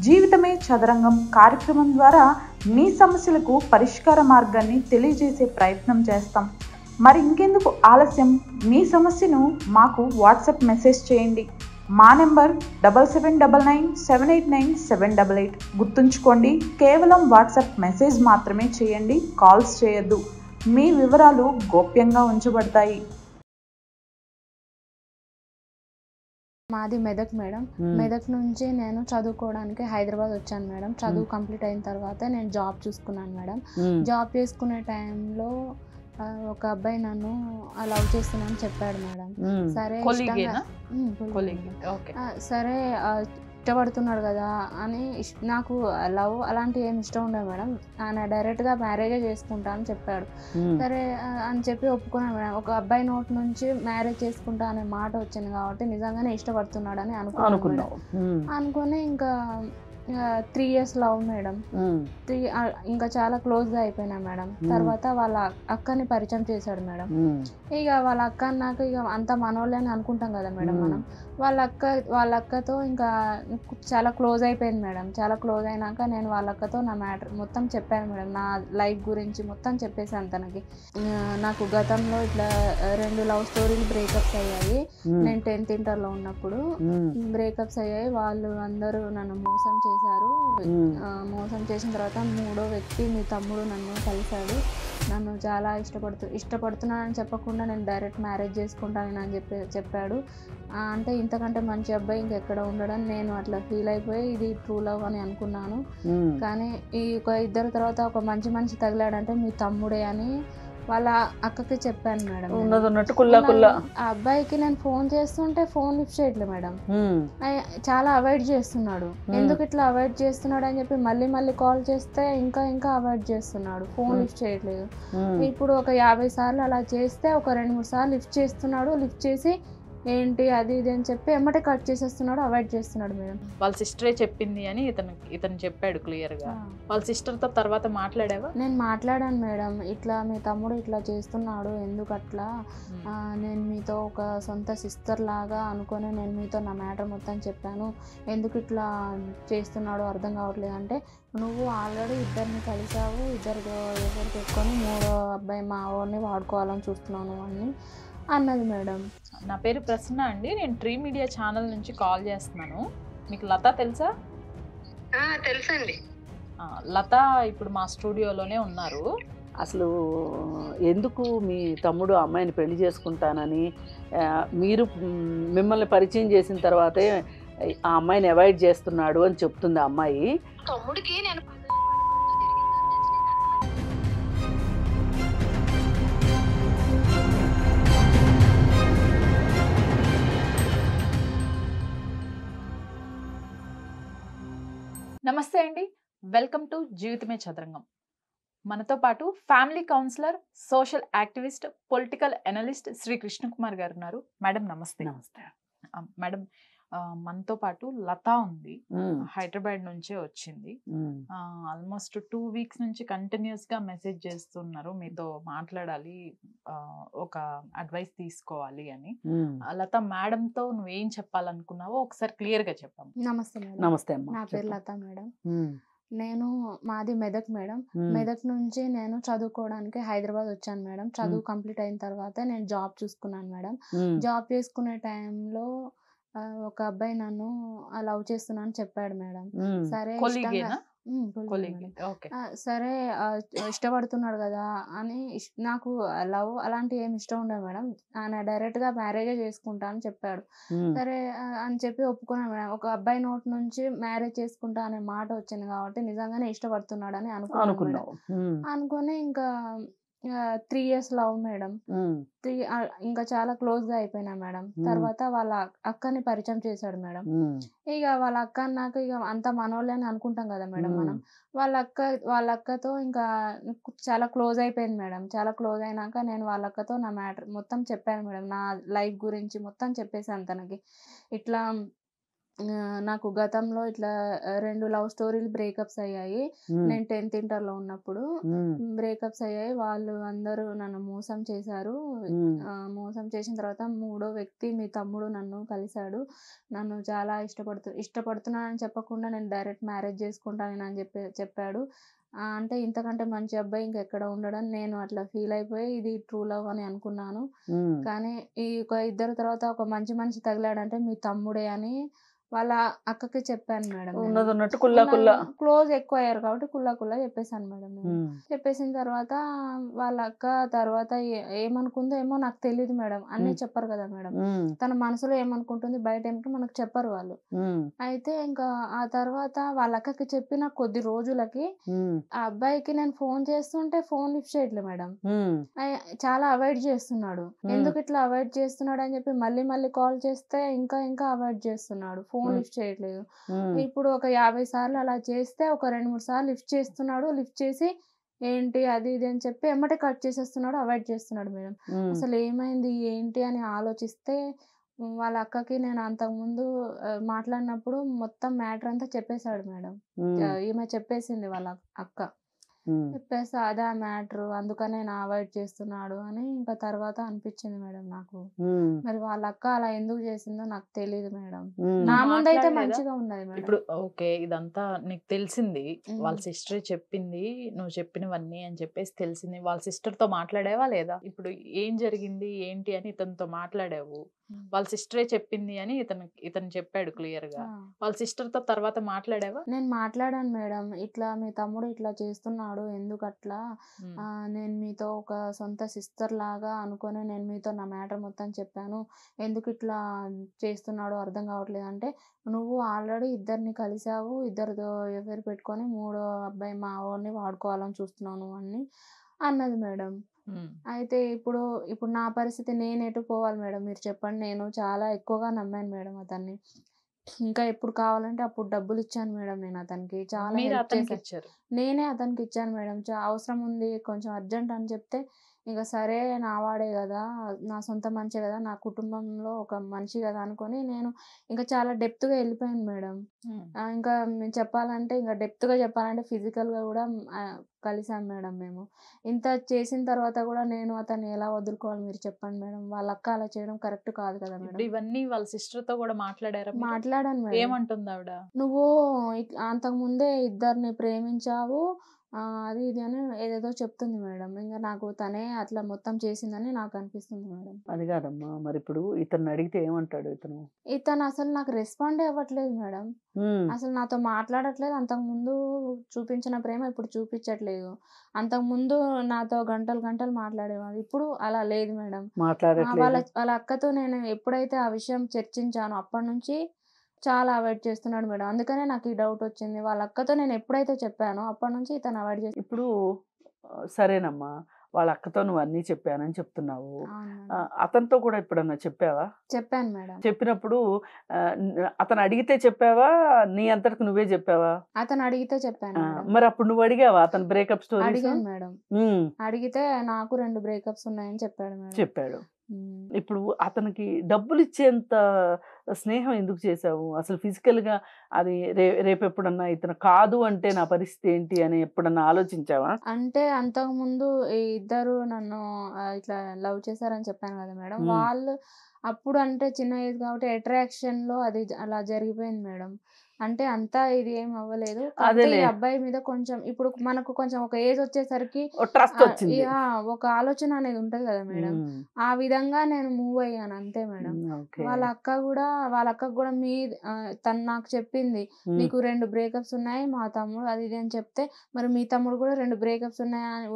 జీవితమే చదరంగం కార్యక్రమం ద్వారా మీ సమస్యలకు పరిష్కార మార్గాన్ని తెలియజేసే ప్రయత్నం చేస్తాం. మరి ఇంకెందుకు ఆలస్యం? మీ సమస్యను మాకు వాట్సాప్ మెసేజ్ చేయండి. మా నెంబర్ 7799789788. గుర్తుంచుకోండి, కేవలం వాట్సాప్ మెసేజ్ మాత్రమే చేయండి, కాల్స్ చేయొద్దు. మీ వివరాలు గోప్యంగా ఉంచబడతాయి. మాది మెదక్ మేడం. మెదక్ నుంచి నేను చదువుకోవడానికి హైదరాబాద్ వచ్చాను మేడం. చదువు కంప్లీట్ అయిన తర్వాత నేను జాబ్ చూసుకున్నాను మేడం. జాబ్ చేసుకునే టైంలో ఒక అబ్బాయి నన్ను లవ్ చేస్తున్నాను చెప్పాడు మేడం. సరే సరే ఇష్టపడుతున్నాడు కదా అని నాకు లవ్ అలాంటి ఏమి ఇష్టం ఉండదు మేడం. ఆయన డైరెక్ట్గా మ్యారేజే చేసుకుంటా అని చెప్పాడు. సరే అని చెప్పి ఒప్పుకున్నాను మేడం. ఒక అబ్బాయి నోటి నుంచి మ్యారేజ్ చేసుకుంటా అనే మాట వచ్చింది కాబట్టి నిజంగానే ఇష్టపడుతున్నాడు అని అనుకుని ఇంకా 3 years లవ్ మేడం. ఇంకా చాలా క్లోజ్గా అయిపోయినా మేడం. తర్వాత వాళ్ళ అక్కని పరిచయం చేశాడు మేడం. ఇక వాళ్ళ అక్క నాకు ఇక అంత మనోళ్ళే అని అనుకుంటాం కదా మేడం మనం. వాళ్ళ అక్కతో ఇంకా చాలా క్లోజ్ అయిపోయింది మేడం. చాలా క్లోజ్ అయినాక నేను వాళ్ళ అక్కతో నా మ్యాటర్ మొత్తం చెప్పాను మేడం. నా లైఫ్ గురించి మొత్తం చెప్పేశాను తనకి. నాకు గతంలో ఇట్లా 2 లవ్ స్టోరీలు బ్రేకప్స్ అయ్యాయి. నేను 10th ఇంటర్లో ఉన్నప్పుడు బ్రేకప్స్ అయ్యాయి. వాళ్ళు అందరూ నన్ను మోసం చేశారు. మోసం చేసిన తర్వాత 3వ వ్యక్తి మీ తమ్ముడు నన్ను కలిశాడు. నన్ను చాలా ఇష్టపడుతున్నానని చెప్పకుండా నేను డైరెక్ట్ మ్యారేజ్ చేసుకుంటానని అని చెప్పాడు. అంటే ఇంతకంటే మంచి అబ్బాయి ఇంకెక్కడ ఉండడం నేను అట్లా ఫీల్ అయిపోయి ఇది ట్రూ లవ్ అని అనుకున్నాను. కానీ ఈ ఇద్దరు తర్వాత ఒక మంచి మనిషి తగిలాడంటే మీ తమ్ముడే అని వాళ్ళ అక్కకి చెప్పాను మేడం. ఆ అబ్బాయికి నేను ఫోన్ చేస్తుంటే ఫోన్ లిఫ్ట్ చేయట్లేదు మేడం. చాలా అవాయిడ్ చేస్తున్నాడు. ఎందుకు ఇట్లా అవాయిడ్ చేస్తున్నాడు అని చెప్పి మళ్ళీ కాల్ చేస్తే ఇంకా అవాయిడ్ చేస్తున్నాడు. ఫోన్ లిఫ్ట్ చేయట్లేదు. ఇప్పుడు ఒక 50 సార్లు అలా చేస్తే ఒక 2-3 సార్లు లిఫ్ట్ చేస్తున్నాడు. లిఫ్ట్ చేసి ఏంటి అది ఇది అని చెప్పి ఎమ్మటే కట్ చేసేస్తున్నాడు, అవాయిడ్ చేస్తున్నాడు మేడం. వాళ్ళ సిస్టరే చెప్పింది అని ఇతను చెప్పాడు క్లియర్గా. వాళ్ళ సిస్టర్తో తర్వాత మాట్లాడావా? నేను మాట్లాడాను మేడం. ఇట్లా మీ తమ్ముడు ఇట్లా చేస్తున్నాడు, ఎందుకు అట్లా, నేను మీతో ఒక సొంత సిస్టర్ లాగా అనుకొని నేను మీతో నా మ్యాటర్ మొత్తం చెప్పాను, ఎందుకు ఇట్లా చేస్తున్నాడు అర్థం కావట్లేదు అంటే, నువ్వు ఆల్రెడీ ఇద్దరిని కలిసావు, ఎవరు పెట్టుకొని 3వ అబ్బాయి మా వాడిని వాడుకోవాలని చూస్తున్నాను అని అన్నది మేడం. నా పేరు ప్రసన్న అండి. నేను ట్రీ మీడియా ఛానల్ నుంచి కాల్ చేస్తున్నాను. మీకు లత తెలుసా? తెలుసండి. లత ఇప్పుడు మా స్టూడియోలోనే ఉన్నారు. అసలు ఎందుకు మీ తమ్ముడు అమ్మాయిని పెళ్లి చేసుకుంటానని మీరు మిమ్మల్ని పరిచయం చేసిన తర్వాతే ఆ అమ్మాయిని అవాయిడ్ చేస్తున్నాడు అని చెప్తుంది ఆ అమ్మాయి. తమ్ముడికి నేను నమస్తే అండి, వెల్కమ్ టు జీవితమే చదరంగం. మనతో పాటు family counsellor, social activist, political analyst Shri Krishnakumar గారు ఉన్నారు. మేడం నమస్తే. నమస్తే మేడం, మనతో పాటు లత ఉంది, హైదరాబాద్ నుంచే వచ్చింది. ఆల్మోస్ట్ 2 weeks నుంచి కంటిన్యూస్ గా మెసేజ్ చేస్తున్నారు, మీతో మాట్లాడాలి, ఒక అడ్వైస్ తీసుకోవాలి అని. లత, మేడం తో నువ్వేం చెప్పాలనుకున్నావో ఒకసారి క్లియర్ గా చెప్పాము. నమస్తే మేడం. నమస్తే. నా పేరు లత మేడం. మాది మెదక్ మేడం. మెదక్ నుంచి నేను చదువుకోవడానికి హైదరాబాద్ వచ్చాను మేడం. చదువు కంప్లీట్ అయిన తర్వాత నేను జాబ్ చూసుకున్నాను మేడం. జాబ్ చేసుకునే టైంలో ఒక అబ్బాయి నన్ను లవ్ చేస్తున్నాను చెప్పాడు మేడం. సరే సరే ఇష్టపడుతున్నాడు కదా అని నాకు లవ్ అలాంటి ఏమి ఇష్టం ఉండదు మేడం. ఆయన డైరెక్ట్గా మ్యారేజే చేసుకుంటా అని చెప్పాడు. సరే అని చెప్పి ఒప్పుకున్నాను మేడం. ఒక అబ్బాయి నోటి నుంచి మ్యారేజ్ చేసుకుంటా అనే మాట వచ్చింది కాబట్టి నిజంగానే ఇష్టపడుతున్నాడు అని అనుకుని ఇంకా 3 years లవ్ మేడం. ఇంకా చాలా క్లోజ్గా అయిపోయినా మేడం. తర్వాత వాళ్ళ అక్కని పరిచయం చేశాడు మేడం. ఇక వాళ్ళ అక్క నాకు ఇక అంత మనోళ్ళే అని అనుకుంటాం కదా మేడం మనం. వాళ్ళ అక్కతో ఇంకా చాలా క్లోజ్ అయిపోయింది మేడం. చాలా క్లోజ్ అయినాక నేను వాళ్ళ అక్కతో నా మ్యాటర్ మొత్తం చెప్పాను మేడం. నా లైఫ్ గురించి మొత్తం చెప్పేశాను తనకి. ఇట్లా నాకు గతంలో ఇట్లా 2 లవ్ స్టోరీలు బ్రేకప్స్ అయ్యాయి. నేను 10th ఇంటర్‌లో ఉన్నప్పుడు బ్రేకప్స్ అయ్యాయి. వాళ్ళు అందరూ నన్ను మోసం చేశారు. మోసం చేసిన తర్వాత మూడో వ్యక్తి మీ తమ్ముడు నన్ను కలిసాడు. నన్ను చాలా ఇష్టపడుతున్నానని చెప్పకుండా నేను డైరెక్ట్ మ్యారేజ్ చేసుకుంటానని చెప్పాడు. అంటే ఇంతకంటే మంచి అబ్బాయి ఇంకెక్కడ ఉండడని నేను అట్లా ఫీల్ అయిపోయి ఇది ట్రూ లవ్ అని అనుకున్నాను. కానీ ఈ ఇద్దరు తర్వాత ఒక మంచి మనిషి తగిలాడంటే మీ తమ్ముడే అని వాళ్ళ అక్కకి చెప్పాను మేడం. ఉన్నదన్నట్టు కుల్లా క్లోజ్ ఎక్కువ అయ్యారు కాబట్టి కుల్లా చెప్పేసాను మేడం నేను. చెప్పేసిన తర్వాత వాళ్ళ అక్క తర్వాత ఏమనుకుందో ఏమో నాకు తెలియదు మేడం. అన్నీ చెప్పరు కదా మేడం. తన మనసులో ఏమనుకుంటుంది బయట ఏమిటో మనకు చెప్పరు వాళ్ళు. అయితే ఇంకా ఆ తర్వాత వాళ్ళ అక్కకి చెప్పిన కొద్ది రోజులకి ఆ అబ్బాయికి నేను ఫోన్ చేస్తుంటే ఫోన్ లిఫ్ట్ చేయట్లేదు మేడం. చాలా అవాయిడ్ చేస్తున్నాడు. ఎందుకు ఇట్లా అవాయిడ్ చేస్తున్నాడు అని చెప్పి మళ్ళీ కాల్ చేస్తే ఇంకా అవాయిడ్ చేస్తున్నాడు. ఫోన్ లిఫ్ట్ చేయట్లేదు. ఇప్పుడు ఒక 50 సార్లు అలా చేస్తే ఒక 2-3 సార్లు లిఫ్ట్ చేస్తున్నాడు. లిఫ్ట్ చేసి ఏంటి అది ఇది అని చెప్పి ఎమ్మటే కట్ చేసేస్తున్నాడు. అవాయిడ్ చేస్తున్నాడు మేడం. అసలు ఏమైంది ఏంటి అని ఆలోచిస్తే వాళ్ళ అక్కకి నేను అంతకుముందు మాట్లాడినప్పుడు మొత్తం మ్యాటర్ అంతా చెప్పేశాడు మేడం. ఈమె చెప్పేసింది వాళ్ళ అక్క. చెప్పేసి అదే మ్యాటర్ అందుకనే నా అవాయిడ్ చేస్తున్నాడు అని ఇంకా తర్వాత అనిపించింది మేడం నాకు. మరి వాళ్ళ అక్క అలా ఎందుకు చేసిందో నాకు తెలియదు మేడం. నా ముందైతే మంచిగా ఉన్నది మేడం. ఇప్పుడు ఓకే ఇదంతా నీకు తెలిసింది, వాళ్ళ సిస్టర్ చెప్పింది నువ్వు చెప్పినవన్నీ అని చెప్పేసి తెలిసింది. వాళ్ళ సిస్టర్ తో మాట్లాడావా లేదా? ఇప్పుడు ఏం జరిగింది ఏంటి అని ఇతనితో మాట్లాడావు. వాళ్ళ సిస్టరే చెప్పింది అని ఇతను చెప్పాడు క్లియర్ గా. వాళ్ళ సిస్టర్ తో తర్వాత మాట్లాడావా? నేను మాట్లాడాను మేడం. ఇట్లా మీ తమ్ముడు ఇట్లా చేస్తున్నాడు ఎందుకు అట్లా, నేను మీతో ఒక సొంత సిస్టర్ లాగా అనుకొని నేను మీతో నా మ్యాటర్ మొత్తం చెప్పాను. ఎందుకు ఇట్లా చేస్తున్నాడో అర్థం కావట్లేదు అంటే నువ్వు ఆల్రెడీ ఇద్దరిని కలిసావు, ఇద్దరితో ఎవరు పెట్టుకొని మూడో అబ్బాయి మా వాడిని వాడుకోవాలని చూస్తున్నావు అని అన్నది మేడం. అయితే ఇప్పుడు నా పరిస్థితి నేను ఎటు పోవాలి మేడం మీరు చెప్పండి. నేను చాలా ఎక్కువగా నమ్మాను మేడం అతన్ని. ఇంకా ఎప్పుడు కావాలంటే అప్పుడు డబ్బులు ఇచ్చాను మేడం నేను అతనికి. చాలా హెల్ప్ చేశాను. నేనే అతనికి ఇచ్చాను మేడం. అవసరం ఉంది కొంచెం అర్జెంట్ అని చెప్తే ఇక సరే నా వాడే కదా, నా సొంత మనిషే కదా, నా కుటుంబంలో ఒక మనిషి కదా అనుకొని నేను ఇంకా చాలా డెప్త్గా వెళ్ళిపోయాను మేడం. ఇంకా చెప్పాలంటే ఇంకా డెప్త్గా చెప్పాలంటే ఫిజికల్గా కూడా కలిసాం మేడం మేము. ఇంత చేసిన తర్వాత కూడా నేను అతన్ని ఎలా వదులుకోవాలి మీరు చెప్పండి మేడం. వాళ్ళ అక్క అలా చేయడం కరెక్ట్ కాదు కదా మేడం. ఇవన్నీ వాళ్ళ సిస్టర్ తో కూడా మాట్లాడారా? మాట్లాడాను మేడం. ఏమంటుంది ఆవిడ? నువ్వు అంతకు ముందే ఇద్దరిని ప్రేమించావు అది ఇది అని ఏదేదో చెప్తుంది మేడం. ఇంకా నాకు తనే అట్లా మొత్తం చేసిందని నాకు అనిపిస్తుంది మేడం. అది కాదమ్మా, మరి ఇప్పుడు ఇతను అడిగితే ఏమంటాడు? ఇతను అసలు నాకు రెస్పాండ్ అవ్వట్లేదు మేడం. అసలు నాతో మాట్లాడట్లేదు. అంతకుముందు చూపించిన ప్రేమ ఇప్పుడు చూపించట్లేదు. అంతకుముందు నాతో గంటలు మాట్లాడేవాడు. ఇప్పుడు అలా లేదు మేడం. వాళ్ళ అక్కతో నేను ఎప్పుడైతే ఆ విషయం చర్చించానో అప్పటి నుంచి చాలా అవాయిడ్ చేస్తున్నాడు మేడం. అందుకనే నాకు ఈ డౌట్ వచ్చింది. వాళ్ళ అక్కతో నేను ఎప్పుడైతే చెప్పానో అప్పటి నుంచి ఇతను అవాయిడ్ చేసి. ఇప్పుడు సరేనమ్మా, వాళ్ళ అక్కతో నువ్వు అన్నీ చెప్పానని చెప్తున్నావు. అతనితో కూడా ఎప్పుడన్నా చెప్పావా? చెప్పాను మేడం. చెప్పినప్పుడు అతను అడిగితే చెప్పావా, నీ అంతటికి నువ్వే చెప్పావా? అతను అడిగితే చెప్పాను. మరి అప్పుడు నువ్వు అడిగావా అతను బ్రేకప్ స్టోరీ? అడిగాను మేడం. అడిగితే నాకు 2 బ్రేకప్స్ ఉన్నాయని చెప్పాడు. ఇప్పుడు అతనికి డబ్బులు ఇచ్చేంత స్నేహం ఎందుకు చేసావు అసలు? ఫిజికల్ గా అది రేపు ఎప్పుడన్నా ఇతను కాదు అంటే నా పరిస్థితి ఏంటి అని ఎప్పుడన్నా ఆలోచించావా? అంటే అంతకు ముందు ఇద్దరు నన్ను ఇట్లా లవ్ చేశారని చెప్పాను కదా మేడం. వాళ్ళు అప్పుడు అంటే చిన్న ఏజ్ కాబట్టి అట్రాక్షన్ లో అది అలా జరిగిపోయింది మేడం. అంటే అంతా ఇది ఏం అవ్వలేదు. ఈ అబ్బాయి మీద కొంచెం ఇప్పుడు మనకు కొంచెం ఒక ఏజ్ వచ్చేసరికి ఒక ఆలోచన అనేది ఉంటది కదా మేడం. ఆ విధంగా నేను మూవ్ అయ్యాను అంతే మేడం. వాళ్ళ అక్క కూడా తను నాకు చెప్పింది నీకు 2 బ్రేకప్స్ ఉన్నాయి మా తమ్ముడు అది ఇది అని చెప్తే మరి మీ తమ్ముడు కూడా 2 బ్రేకప్స్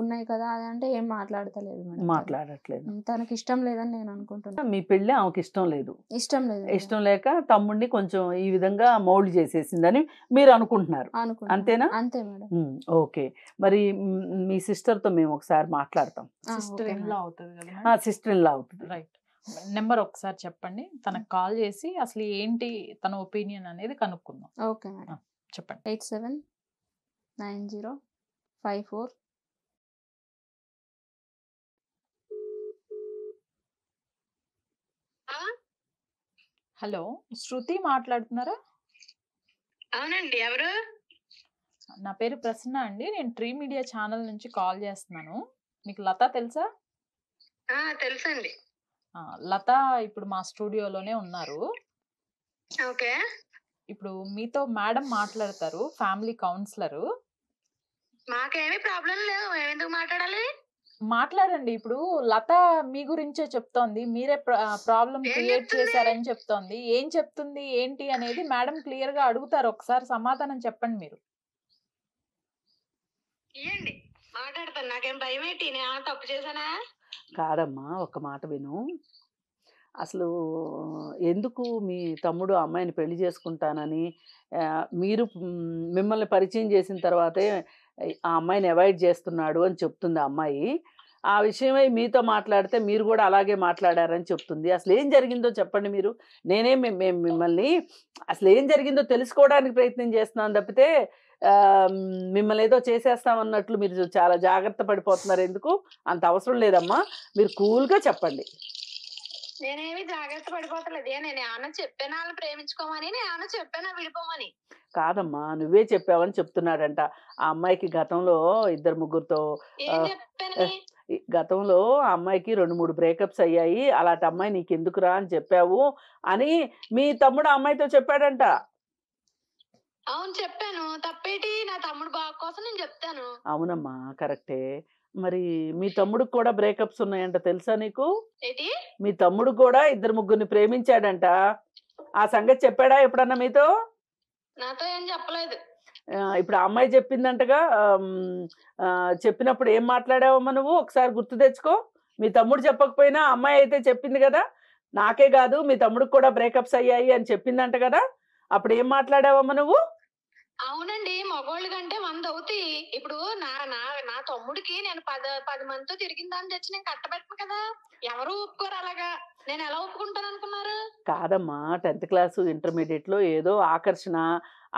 ఉన్నాయి కదా అది అంటే ఏం మాట్లాడట్లేదు. తనకి ఇష్టం లేదని నేను అనుకుంటున్నాను. మీ పెళ్ళి ఆమెకి ఇష్టం లేక తమ్ముడిని కొంచెం ఈ విధంగా మౌల్డ్ చేసేసిందని మీరు అనుకుంటున్నారు, అంతేనా? అంతే మేడం. ఓకే, మరి మీ సిస్టర్ తో మేము ఒకసారి మాట్లాడతాం. సిస్టర్ ఇన్ లా అవుతుంది కదా? సిస్టర్ ఇన్ లా అవుతుంది. రైట్. నెంబర్ ఒకసారి చెప్పండి, తనకు కాల్ చేసి అసలు ఏంటి తన ఒపీనియన్ అనేది కనుక్కుందాం. ఓకే మేడం, చెప్పండి. 879054. హలో, శృతి మాట్లాడుతున్నారా? అవునండి, ఎవరు? నా పేరు ప్రసన్న అండి. నేను ట్రీ మీడియా ఛానల్ నుంచి కాల్ చేస్తున్నాను. మీకు లత తెలుసా? తెలుసండి. లత ఇప్పుడు మా స్టూడియోలోనే ఉన్నారు. ఓకే. ఇప్పుడు మీతో మేడం మాట్లాడతారు, ఫ్యామిలీ కౌన్సిలరు. మాకేమీ ప్రాబ్లం లేదు, మేము ఎందుకు మాట్లాడాలి? మాట్లాడండి. ఇప్పుడు లత మీ గురించే చెప్తోంది, మీరే ప్రాబ్లం ఏం క్రియేట్ చెప్తుంది? చేశారని చెప్తోంది. ఏం చెప్తుంది ఏంటి అనేది మేడం క్లియర్ గా అడుగుతారు, ఒకసారి సమాధానం చెప్పండి మీరు. ఇయ్యండి, మాట్లాడతాను. నాకేం భయం ఏంటి? నేను ఏమైనా తప్పు చేశానా? కాదమ్మా, ఒక మాట విను. అసలు ఎందుకు మీ తమ్ముడు అమ్మాయిని పెళ్లి చేసుకుంటానని మీరు మిమ్మల్ని పరిచయం చేసిన తర్వాతే ఆ అమ్మాయిని అవాయిడ్ చేస్తున్నాడు అని చెప్తుంది ఆ అమ్మాయి. ఆ విషయమై మీతో మాట్లాడితే మీరు కూడా అలాగే మాట్లాడారని చెప్తుంది. అసలు ఏం జరిగిందో చెప్పండి మీరు. మేము మిమ్మల్ని అసలు ఏం జరిగిందో తెలుసుకోవడానికి ప్రయత్నం చేస్తున్నాను తప్పితే మిమ్మల్ని ఏదో చేసేస్తామన్నట్లు మీరు చాలా జాగ్రత్త పడిపోతున్నారు. ఎందుకు అంత అవసరం లేదమ్మా, మీరు కూల్గా చెప్పండి. నేనేమి జాగ్రత్త పడిపోతలేదు. నేను ఏమన్నా చెప్పానా వాళ్ళని ప్రేమించుకోమని? నేను ఏమన్నా చెప్పానా విడిపోమని? కాదమ్మా, నువ్వే చెప్పావని చెప్తున్నాడంట. ఆ అమ్మాయికి గతంలో 2-3 ఏం చెప్పానని? గతంలో ఆ అమ్మాయికి 2-3 బ్రేకప్స్ అయ్యాయి. అలాంటి అమ్మాయి నీకు ఎందుకురా అని చెప్పావు అని మీ తమ్ముడు ఆ అమ్మాయితో చెప్పాడంట. అవును, చెప్పాను. తప్పేటి? నా తమ్ముడు బాగు కోసం నేను చెప్తాను. అవునమ్మా, కరెక్టే. మరి మీ తమ్ముడికి కూడా బ్రేకప్స్ ఉన్నాయంట, తెలుసా నీకు? ఏంటి? మీ తమ్ముడు కూడా 2-3 ప్రేమించాడంట. ఆ సంగతి చెప్పాడా ఎప్పుడన్నా మీతో? నాతో ఏం చెప్పలేదు. ఇప్పుడు ఆ అమ్మాయి చెప్పిందంటగా. చెప్పినప్పుడు ఏం మాట్లాడావమ్మా నువ్వు? ఒకసారి గుర్తు తెచ్చుకో. మీ తమ్ముడు చెప్పకపోయినా అమ్మాయి అయితే చెప్పింది కదా. నాకే కాదు మీ తమ్ముడికి కూడా బ్రేకప్స్ అయ్యాయి అని చెప్పిందంట కదా. అప్పుడు ఏం మాట్లాడావమ్మా నువ్వు? అవునండి, మగోళ్ళ కంటే 100 అవుతాయి. ఇప్పుడు నా నా నా తమ్ముడికి నేను 10 మందితో తిరిగిన దాన్ని తెచ్చి నేను కట్టబెట్టను కదా. ఎవరు ఒప్పుకోరు అలాగా. నేను ఎలా ఒప్పుకుంటాను అనుకున్నారు? కాదమ్మా, 10th క్లాసు ఇంటర్మీడియట్లో ఏదో ఆకర్షణ,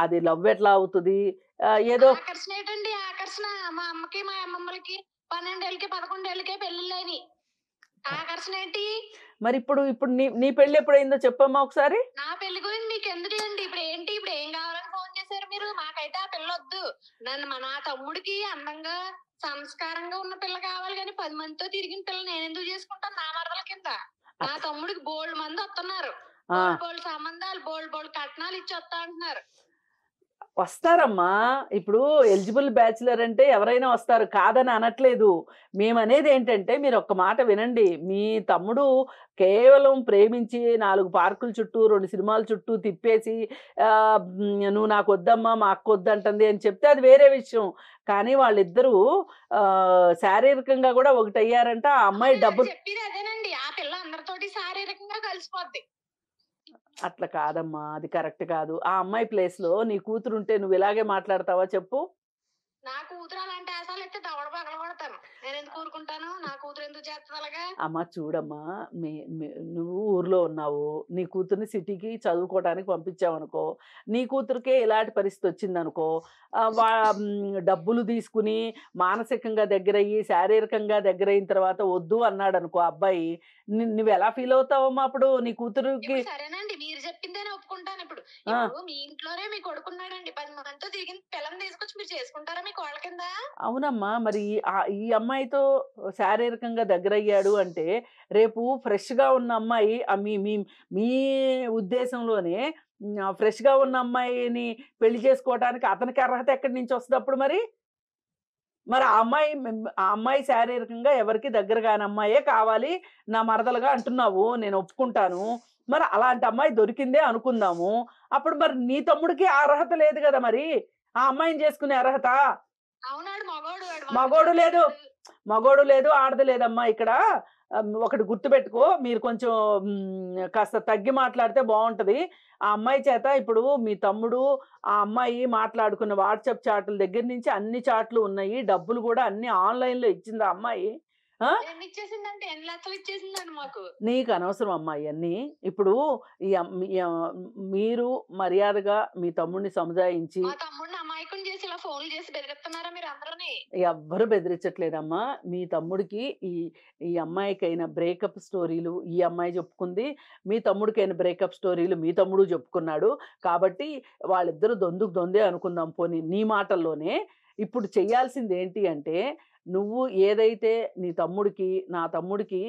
అది లవ్ ఎట్లా అవుతుంది? ఏదో ఆకర్షణ ఏంటండి? ఆకర్షణ మా అమ్మకి మా అమ్మమ్మలకి 12 ఏళ్ళకి 11 ఏళ్ళకే పెళ్ళిళ్ళని. ఆకర్షణ ఏంటి? మరి ఇప్పుడు నీ పెళ్ళి ఎప్పుడైందో చెప్పమ్మా ఒకసారి. నా పెళ్లి గురించి మీకు ఎందుకులేండి. ఇప్పుడు ఏంటి? ఇప్పుడు ఏం కావాలని ఫోన్ చేశారు మీరు? మాకైతే ఆ పిల్ల వద్దు. నా తమ్ముడికి అందంగా సంస్కారంగా ఉన్న పిల్ల కావాలి, కానీ 10 మందితో తిరిగిన పిల్ల నేను ఎందుకు చేసుకుంటాను నా మరదల కింద? నా తమ్ముడికి బోల్డ్ మంది వస్తున్నారు. బోల్డ్ సంబంధాలు, బోల్డ్ కట్నాలు ఇచ్చి వస్తా అంటున్నారు. వస్తారమ్మా. ఇప్పుడు ఎలిజిబుల్ బ్యాచులర్ అంటే ఎవరైనా వస్తారు, కాదని అనట్లేదు. మేమనేది ఏంటంటే మీరు ఒక్క మాట వినండి. మీ తమ్ముడు కేవలం ప్రేమించి 4 పార్కుల చుట్టూ 2 సినిమాల చుట్టూ తిప్పేసి నువ్వు నాకు వద్దమ్మా మా అక్క వద్దంటుంది అని చెప్తే అది వేరే విషయం. కానీ వాళ్ళిద్దరూ శారీరకంగా కూడా ఒకటయ్యారంట. ఆ అమ్మాయి డబ్బు చెప్పేది అదేనండి. ఆ పిల్ల అందరితోటి శారీరకంగా కలిసిపోద్ది. అట్లా కాదమ్మా, అది కరెక్ట్ కాదు. ఆ అమ్మాయి ప్లేస్లో నీ కూతురు ఉంటే నువ్వు ఇలాగే మాట్లాడతావా చెప్పు? నా కూతురు అలాంటి ఆశాలు అయితే దవడ పగల కొడతాను. నేను ఎందుకు ఊరుకుంటాను? నా కూతురు ఎందుకు చేస్తుంది అలాగా? అమ్మ చూడమ్మా, నువ్వు ఊర్లో ఉన్నావు, నీ కూతుర్ని సిటీకి చదువుకోవడానికి పంపించావనుకో, నీ కూతురికే ఇలాంటి పరిస్థితి వచ్చిందనుకో, డబ్బులు తీసుకుని మానసికంగా దగ్గరయ్యి శారీరకంగా దగ్గరైన తర్వాత వద్దు అన్నాడు అనుకో అబ్బాయి, నువ్వు ఎలా ఫీల్ అవుతావమ్మా అప్పుడు? నీ కూతురుకి సరేనండి, మీరు చెప్పిందేనే ఒప్పుకుంటాను. ఇప్పుడు మీ ఇంట్లోనే మీ కొడుకున్నాడండి, 10 మందితో తిరిగిన పిల్లని తీసుకొచ్చి మీరు చేసుకుంటారా మీ కోళ్ళ కింద? అవునమ్మా, మరి ఈ అమ్మాయితో శారీరకంగా దగ్గరయ్యాడు అంటే రేపు ఫ్రెష్గా ఉన్న అమ్మాయి మీ మీ మీ ఉద్దేశంలోనే ఫ్రెష్గా ఉన్న అమ్మాయిని పెళ్లి చేసుకోవడానికి అతనికి అర్హత ఎక్కడి నుంచి వస్తుంది అప్పుడు? మరి ఆ అమ్మాయి శారీరకంగా ఎవరికి దగ్గర కాని అమ్మాయే కావాలి నా మరదలుగా అంటున్నావు, నేను ఒప్పుకుంటాను. మరి అలాంటి అమ్మాయి దొరికిందే అనుకుందాము. అప్పుడు మరి నీ తమ్ముడికి ఆ అర్హత లేదు కదా, మరి ఆ అమ్మాయిని చేసుకునే అర్హత? మగోడు లేదు ఆడది లేదమ్మా ఇక్కడ. ఒకటి గుర్తుపెట్టుకో, మీరు కొంచెం కాస్త తగ్గి మాట్లాడితే బాగుంటది. ఆ అమ్మాయి చేత ఇప్పుడు మీ తమ్ముడు ఆ అమ్మాయి మాట్లాడుకున్న వాట్సాప్ చాట్ల దగ్గర నుంచి అన్ని చాట్లు ఉన్నాయి, డబ్బులు కూడా అన్ని ఆన్లైన్లో ఇచ్చింది ఆ అమ్మాయి. నీకు అనవసరం అమ్మా ఇవన్నీ. ఇప్పుడు మీరు మర్యాదగా మీ తమ్ముడిని సంజాయించి అమాయకం చేసి ఇలా ఫోన్లు చేసి బెదిరిస్తున్నారా మీరు అందరూని? ఎవ్వరు బెదిరించట్లేదమ్మా. మీ తమ్ముడికి ఈ ఈ అమ్మాయికైన బ్రేకప్ స్టోరీలు ఈ అమ్మాయి చెప్పుకుంది. మీ తమ్ముడికైన బ్రేకప్ స్టోరీలు మీ తమ్ముడు చెప్పుకున్నాడు. కాబట్టి వాళ్ళిద్దరూ దొందుకు దొందే అనుకుందాం పోనీ నీ మాటల్లోనే. ఇప్పుడు చెయ్యాల్సింది ఏంటి అంటే, నువ్వు ఏదైతే నీ తమ్ముడికి నా తమ్ముడికి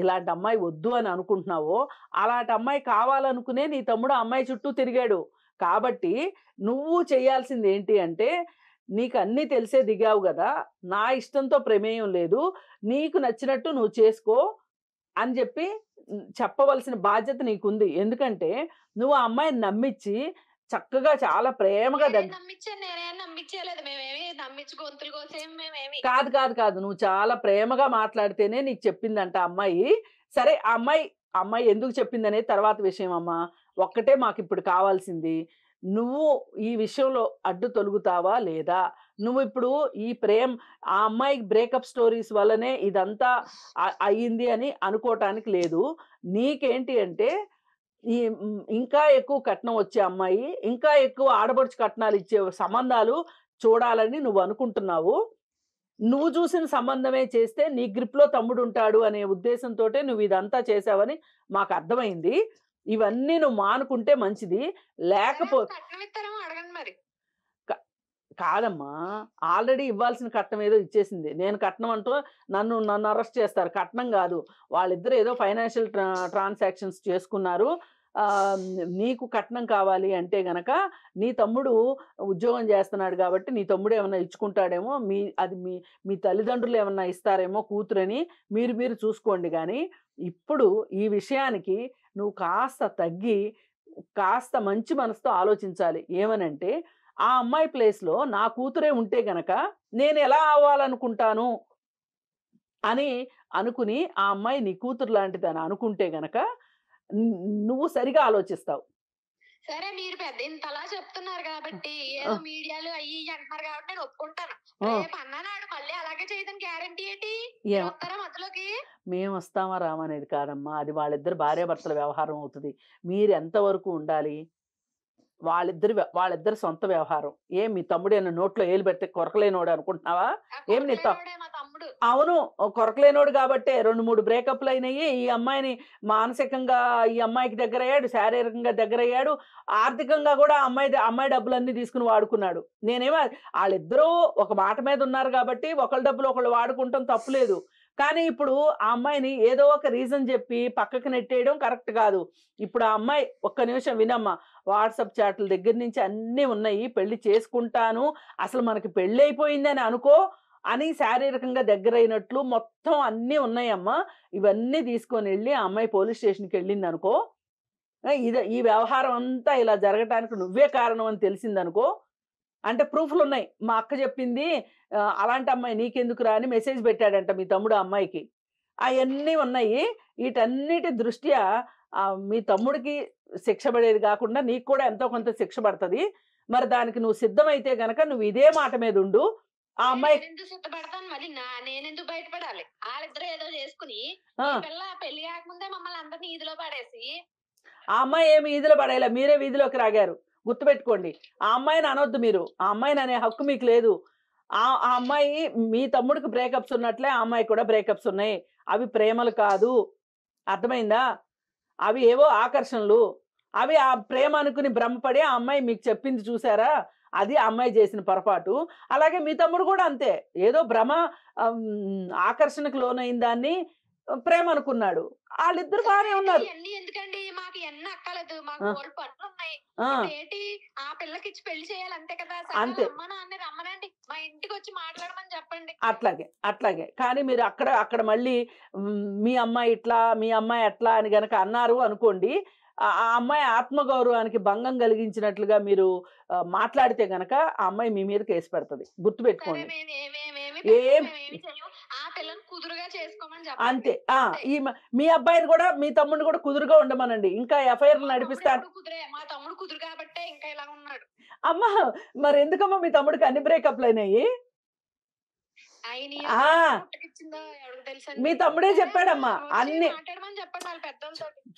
ఇలాంటి అమ్మాయి వద్దు అని అనుకుంటున్నావో, అలాంటి అమ్మాయి కావాలనుకునే నీ తమ్ముడు ఆ అమ్మాయి చుట్టూ తిరిగాడు. కాబట్టి నువ్వు చేయాల్సింది ఏంటి అంటే, నీకు అన్నీ తెలిసే దిగావు కదా, నా ఇష్టంతో ప్రమేయం లేదు, నీకు నచ్చినట్టు నువ్వు చేసుకో అని చెప్పి చెప్పవలసిన బాధ్యత నీకుంది. ఎందుకంటే నువ్వు ఆ అమ్మాయిని నమ్మించి చక్కగా చాలా ప్రేమగా నేనేం నమ్మించలేదు. మేమేమి నమ్మించి గొంతులు కోసేమి మేమేమి కాదు కాదు కాదు నువ్వు చాలా ప్రేమగా మాట్లాడితేనే నీకు చెప్పిందంట అమ్మాయి. సరే ఆ అమ్మాయి ఎందుకు చెప్పిందనేది తర్వాత విషయం అమ్మా. ఒక్కటే మాకు ఇప్పుడు కావాల్సింది, నువ్వు ఈ విషయంలో అడ్డు తొలుగుతావా లేదా? నువ్వు ఇప్పుడు ఈ ఆ అమ్మాయికి బ్రేకప్ స్టోరీస్ వల్లనే ఇదంతా అయ్యింది అని అనుకోవటానికి లేదు. నీకేంటి అంటే, ఇంకా ఎక్కువ కట్నం వచ్చే అమ్మాయి, ఇంకా ఎక్కువ ఆడపడుచు కట్నాలు ఇచ్చే సంబంధాలు చూడాలని నువ్వు అనుకుంటున్నావు. నువ్వు చూసిన సంబంధమే చేస్తే నీ గ్రిప్లో తమ్ముడు ఉంటాడు అనే ఉద్దేశంతో నువ్వు ఇదంతా చేసావని మాకు అర్థమైంది. ఇవన్నీ నువ్వు మానుకుంటే మంచిది. లేకపోతే కాదమ్మా, ఆల్రెడీ ఇవ్వాల్సిన కట్నం ఏదో ఇచ్చేసింది. నేను కట్నం అంటూ నన్ను అరెస్ట్ చేస్తారు. కట్నం కాదు, వాళ్ళిద్దరు ఏదో ఫైనాన్షియల్ ట్రాన్సాక్షన్స్ చేసుకున్నారు. నీకు కట్నం కావాలి అంటే గనక నీ తమ్ముడు ఉద్యోగం చేస్తున్నాడు కాబట్టి నీ తమ్ముడు ఏమన్నా ఇచ్చుకుంటాడేమో, మీ తల్లిదండ్రులు ఏమన్నా ఇస్తారేమో కూతురని మీరు చూసుకోండి. కానీ ఇప్పుడు ఈ విషయానికి నువ్వు కాస్త తగ్గి కాస్త మంచి మనసుతో ఆలోచించాలి. ఏమనంటే, ఆ అమ్మాయి ప్లేస్లో నా కూతురే ఉంటే గనక నేను ఎలా అవ్వాలనుకుంటాను అని అనుకుని ఆ అమ్మాయి నీ కూతురు లాంటిదని అనుకుంటే గనక నువ్వు సరిగా ఆలోచిస్తావు. సరే, మీరు పెద్ద ఇంతలా చెప్తున్నారు కాబట్టి, ఏదో మీడియాలు అయ్యి అంటున్నారు కాబట్టి నేను ఒప్పుకుంటాను. రేపు అన్నాడు మళ్ళీ అలాగే చేయదని గ్యారంటీ ఏంటి? వస్తారా మధ్యలోకి? మేము వస్తామా రామనేది కాదమ్మా, అది వాళ్ళిద్దరు భార్యాభర్తల వ్యవహారం అవుతుంది. మీరు ఎంతవరకు ఉండాలి? వాళ్ళిద్దరు సొంత వ్యవహారం. మీ తమ్ముడు ఏమన్నా నోట్లో ఏలు పెడితే కొరకలేనోడు అనుకుంటున్నావా? ఏం నీ అవును, కొరకలేనోడు కాబట్టే 2-3 బ్రేకప్లు అయినాయి. ఈ అమ్మాయిని మానసికంగా ఈ అమ్మాయికి దగ్గరయ్యాడు, శారీరకంగా దగ్గరయ్యాడు, ఆర్థికంగా కూడా అమ్మాయి డబ్బులన్నీ తీసుకుని వాడుకున్నాడు. వాళ్ళిద్దరూ ఒక మాట మీద ఉన్నారు కాబట్టి ఒకళ్ళ డబ్బులు ఒకళ్ళు వాడుకుంటాం తప్పులేదు. కానీ ఇప్పుడు ఆ అమ్మాయిని ఏదో ఒక రీజన్ చెప్పి పక్కకు నెట్టేయడం కరెక్ట్ కాదు. ఇప్పుడు ఆ అమ్మాయి ఒక్క నిమిషం వినమ్మా, వాట్సాప్ చాట్ల దగ్గర నుంచి అన్నీ ఉన్నాయి. పెళ్లి చేసుకుంటాను, అసలు మనకి పెళ్ళి అయిపోయిందని అనుకో అని శారీరకంగా దగ్గరైనట్లు మొత్తం అన్నీ ఉన్నాయమ్మా. ఇవన్నీ తీసుకొని వెళ్ళి ఆ అమ్మాయి పోలీస్ స్టేషన్కి వెళ్ళింది అనుకో, ఈ వ్యవహారం అంతా ఇలా జరగటానికి నువ్వే కారణం అని తెలిసిందనుకో, అంటే ప్రూఫ్లు ఉన్నాయి. మా అక్క చెప్పింది, అలాంటి అమ్మాయి నీకెందుకు రా అని మెసేజ్ పెట్టాడంట మీ తమ్ముడు అమ్మాయికి. అవన్నీ ఉన్నాయి. వీటన్నిటి దృష్ట్యా మీ తమ్ముడికి శిక్ష పడేది కాకుండా నీకు కూడా ఎంతో కొంత శిక్ష పడుతుంది. మరి దానికి నువ్వు సిద్ధమైతే గనక నువ్వు ఇదే మాట మీద ఉండు. ఆ అమ్మాయి సిద్ధపడతాను, మళ్ళీ నేనెందుకు బయటపడాలి? వాళ్ళిద్దరు ఏదో చేసుకుని పెళ్లి కాకముందే మమ్మల్ని అందరినీ ఈదిలో పడేసి, ఆ అమ్మాయి ఏమి ఈదిలో పడేలా, మీరే వీధిలోకి రాగారు. గుర్తుపెట్టుకోండి, ఆ అమ్మాయిని అనొద్దు మీరు. ఆ అమ్మాయిని అనే హక్కు మీకు లేదు. ఆ అమ్మాయి మీ తమ్ముడికి బ్రేకప్స్ ఉన్నట్లే ఆ అమ్మాయి కూడా బ్రేకప్స్ ఉన్నాయి. అవి ప్రేమలు కాదు, అర్థమైందా? అవి ఏవో ఆకర్షణలు. అవి ఆ ప్రేమ అనుకుని భ్రమపడి ఆ అమ్మాయి మీకు చెప్పింది చూసారా, అది ఆ అమ్మాయి చేసిన పొరపాటు. అలాగే మీ తమ్ముడు కూడా అంతే, ఏదో భ్రమ ఆకర్షణకు లోనైన దాన్ని ప్రేమ అనుకున్నాడు. వాళ్ళిద్దరు బాగానే ఉన్నారు. ఎందుకండి మాకు ఎన్ని అక్కలేదు, మాకు పనులు ఉన్నాయి. ఏంటి ఆ పిల్లకి ఇచ్చి పెళ్లి చేయాలి అంతే కదా? అంతే, రమ్మనండి, మా ఇంటికి వచ్చి మాట్లాడమని చెప్పండి. అట్లాగే. కానీ మీరు అక్కడ మళ్ళీ మీ అమ్మాయి ఇట్లా మీ అమ్మాయి అట్లా అని గనక అన్నారు అనుకోండి, ఆ అమ్మాయి ఆత్మగౌరవానికి భంగం కలిగించినట్లుగా మీరు మాట్లాడితే గనక ఆ అమ్మాయి మీ మీద కేసు పెడుతుంది. గుర్తుపెట్టుకోండి. అంతే. మీ అబ్బాయిని కూడా మీ తమ్ముడిని కూడా కుదురుగా ఉండమనండి. ఇంకా ఎఫ్ఐఆర్లు నడిపిస్తాను. అమ్మా, మరి ఎందుకమ్మా మీ తమ్ముడికి అన్ని బ్రేకప్లు అయినాయి? మీ తమ్ముడే చెప్పాడమ్మా అన్ని.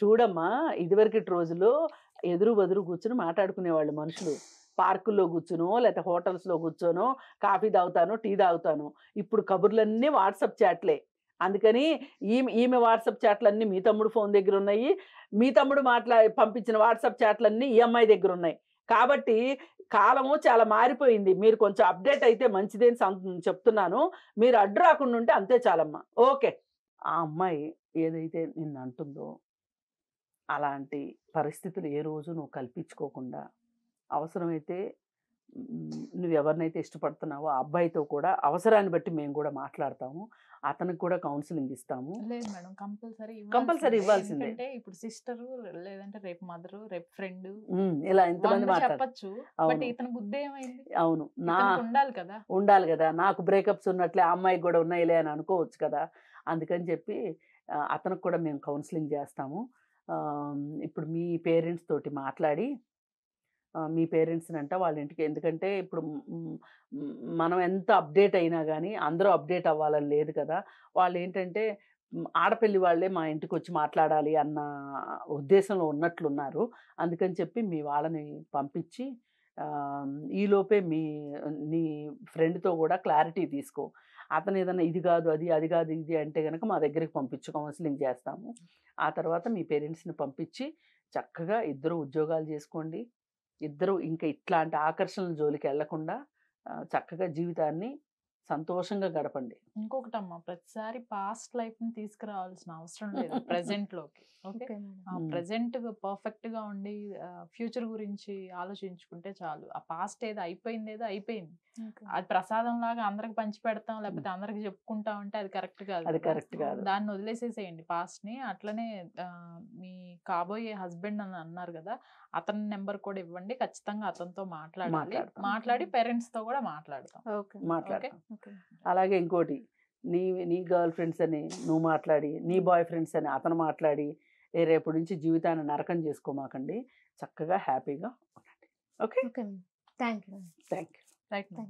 చూడమ్మా, ఇదివరకటి రోజుల్లో ఎదురు బదురు కూర్చుని మాట్లాడుకునేవాళ్ళు మనుషులు. పార్కుల్లో కూర్చునో లేకపోతే హోటల్స్లో కూర్చోనో కాఫీ తాగుతాను, టీ తాగుతాను. ఇప్పుడు కబుర్లన్నీ వాట్సాప్ చాట్లే. అందుకని ఈమె వాట్సాప్ చాట్లన్నీ మీ తమ్ముడు ఫోన్ దగ్గర ఉన్నాయి, మీ తమ్ముడు పంపించిన వాట్సాప్ చాట్లన్నీ ఈ అమ్మాయి దగ్గర ఉన్నాయి. కాబట్టి కాలము చాలా మారిపోయింది. మీరు కొంచెం అప్డేట్ అయితే మంచిదని చెప్తున్నాను. మీరు అడ్డు రాకుండా ఉంటే అంతే చాలమ్మా. ఓకే. ఆ అమ్మాయి ఏదైతే నిన్ను అంటుందో అలాంటి పరిస్థితులు ఏ రోజు నువ్వు కల్పించుకోకుండా, అవసరమైతే నువ్వు ఎవరినైతే ఇష్టపడుతున్నావో ఆ అబ్బాయితో కూడా అవసరాన్ని బట్టి మేము కూడా మాట్లాడతాము, అతనికి కూడా కౌన్సిలింగ్ ఇస్తాము. లేదు మేడం, కంపల్సరీ ఇవ్వాల్సిందే. ఎందుకంటే ఇప్పుడు సిస్టర్, లేదంటే రేపు మదర్, రేపు ఫ్రెండ్, ఇలా ఎంతమంది చెప్పచ్చు. బట్ ఇతని బుద్ధి ఏమైంది? అవును, ఉండాలి కదా. నాకు బ్రేకప్స్ ఉన్నట్లే ఆ అమ్మాయికి కూడా ఉన్నాయిలే అని అనుకోవచ్చు కదా. అందుకని చెప్పి అతనికి కూడా మేము కౌన్సిలింగ్ చేస్తాము. ఇప్పుడు మీ పేరెంట్స్ తోటి మాట్లాడి, మీ పేరెంట్స్ని అంట వాళ్ళ ఇంటికి, ఎందుకంటే ఇప్పుడు మనం ఎంత అప్డేట్ అయినా కానీ అందరూ అప్డేట్ అవ్వాలని లేదు కదా. వాళ్ళు ఏంటంటే ఆడపిల్లి వాళ్ళే మా ఇంటికి వచ్చి మాట్లాడాలి అన్న ఉద్దేశంలో ఉన్నట్లున్నారు. అందుకని చెప్పి మీ వాళ్ళని పంపించి ఈలోపే నీ ఫ్రెండ్తో కూడా క్లారిటీ తీసుకో. అతను ఏదన్నా ఇది కాదు అది, అది కాదు ఇది అంటే కనుక మా దగ్గరికి పంపించు, కౌన్సిలింగ్ చేస్తాము. ఆ తర్వాత మీ పేరెంట్స్ని పంపించి చక్కగా ఇద్దరు ఉద్యోగాలు చేసుకోండి. ఇద్దరు ఇంకా ఇట్లాంటి ఆకర్షణల జోలికి వెళ్లకుండా చక్కగా జీవితాన్ని సంతోషంగా గడపండి. ఇంకొకటమ్మా, ప్రతిసారి పాస్ట్ లైఫ్ ని తీసుకురావాల్సిన అవసరం లేదు ప్రెసెంట్ లోకి. ఓకే, ప్రెసెంట్ పర్ఫెక్ట్ గా ఉండి ఫ్యూచర్ గురించి ఆలోచించుకుంటే చాలు. ఆ పాస్ట్ ఏదో అయిపోయింది, అది ప్రసాదం లాగా అందరికి పంచి పెడతాం, లేకపోతే అందరికి చెప్పుకుంటాం అంటే అది కరెక్ట్ కాదు. దాన్ని వదిలేసేసేయండి పాస్ట్ ని. అట్లనే మీ కాబోయే హస్బెండ్ అని అన్నారు కదా, అతని నెంబర్ కూడా ఇవ్వండి. ఖచ్చితంగా అతనితో మాట్లాడి పేరెంట్స్ తో కూడా మాట్లాడతాం. అలాగే ఇంకోటి, నీ గర్ల్ ఫ్రెండ్స్ అని నువ్వు మాట్లాడి, నీ బాయ్ ఫ్రెండ్స్ అని అతను మాట్లాడి రేపటి నుంచి జీవితాన్ని నరకం చేసుకోమాకండి. చక్కగా హ్యాపీగా ఉండండి. Okay, thank you. Right, thank you.